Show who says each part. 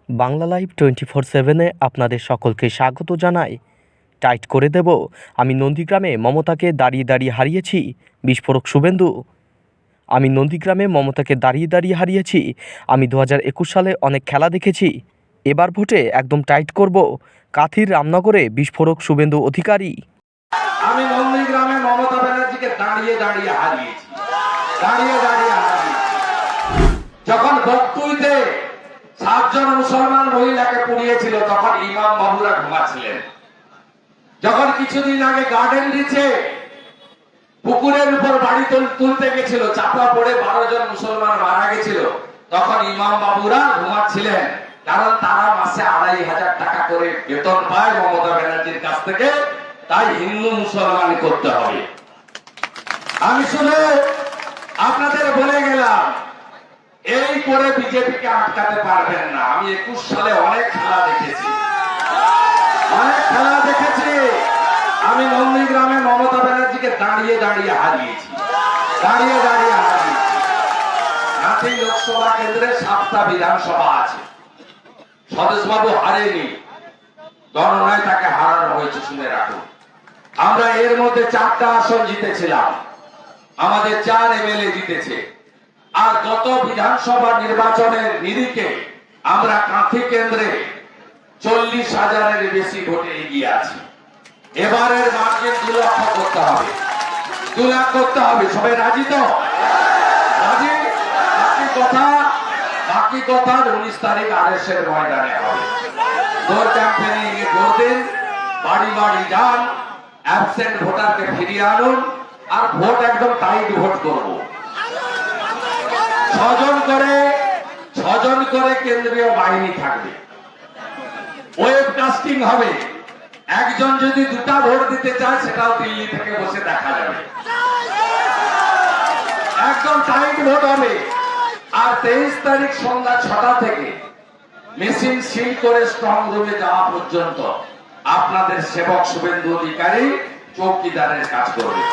Speaker 1: Bangla live 24/7-এ আপনাদের সকলকে স্বাগত জানাই। টাইট করে দেব, আমি নন্দীগ্রামে মমতাকে দাঁড়িয়ে দাঁড়িয়ে হারিয়েছি। বিস্ফোরক শুভেন্দু। আমি নন্দীগ্রামে মমতাকে দাঁড়িয়ে দাঁড়িয়ে হারিয়েছি। আমি 2021 সালে অনেক খেলা দেখেছি। এবার ভোটে একদম টাইট করব। কাথির রামনগরে বিস্ফোরক শুভেন্দু অধিকারী।
Speaker 2: আমি নন্দীগ্রামে মমতা ব্যানার্জিকে দাঁড়িয়ে দাঁড়িয়ে হারিয়েছি। যখন বকতুইতে 7 জন মুসলমান মহিলাকে পুড়িয়েছিল তখন ইমাম বাবুরা ঘুমাচ্ছিলেন। যখন কিছুদিন আগে গার্ডেন রিচে পুকুরের উপর বাড়ি তুলতে গেছিল, চাপা পড়ে 12 জন মুসলমান মারা গেছিল, তখন ইমাম বাবুরা ঘুমাচ্ছিলেন। কারণ তারা মাসে 2500 টাকা করে বেতন পায় মমতা ব্যানার্জির কাছ থেকে, তাই হিন্দু মুসলমান করতে হবে। আমি শুধু আপনাদের বলে গেলাম, এই করে বিজেপিকে আটকাতে পারবেন না। আমি 21 সালে অনেক খেলা দেখেছি। আমি নন্দীগ্রামে মমতা ব্যানার্জিকে দাঁড়িয়ে দাঁড়িয়ে হারিয়েছি। নাথি লোকসভা কেন্দ্রে 7টা বিধানসভা আছে। স্বদেশবাবু হারেনি, গণনায় তাকে হারানো হয়েছে, শুনে রাখুন। আমরা এর মধ্যে 4টা আসন জিতেছিলাম, আমাদের 4 এমএলএ জিতেছে। আর গত বিধানসভা নির্বাচনের নিরিখে আমরা কাঁথি কেন্দ্রে 40,000-এর বেশি ভোটে এগিয়ে আছি। এবারের মার্জিন 2 লাখ করতে হবে। সবাই রাজি তো? রাজি? বাকি কথা 19 তারিখ আরএসের ময়দানে হবে। জোর ক্যাম্পেইনিং এ জোর দিন, বাড়ি বাড়ি যান, অ্যাবসেন্ট ভোটারকে ফিরিয়ে আনুন, আর ভোট একদম টাইট ভোট করব। 6 জন করে কেন্দ্রীয় বাহিনী থাকবে, ওয়েবকাস্টিং হবে। একজন যদি 2টা ভোট দিতে চায় সেটাও দিল্লি থেকে বসে দেখা যাবে। একদম টাইট ভোট হবে। আর 23 তারিখ সন্ধ্যা 6টা থেকে মেশিন সিল করে স্ট্রং রুমে যাওয়া পর্যন্ত আপনাদের সেবক শুভেন্দু অধিকারী চৌকিদারের কাজ করবে।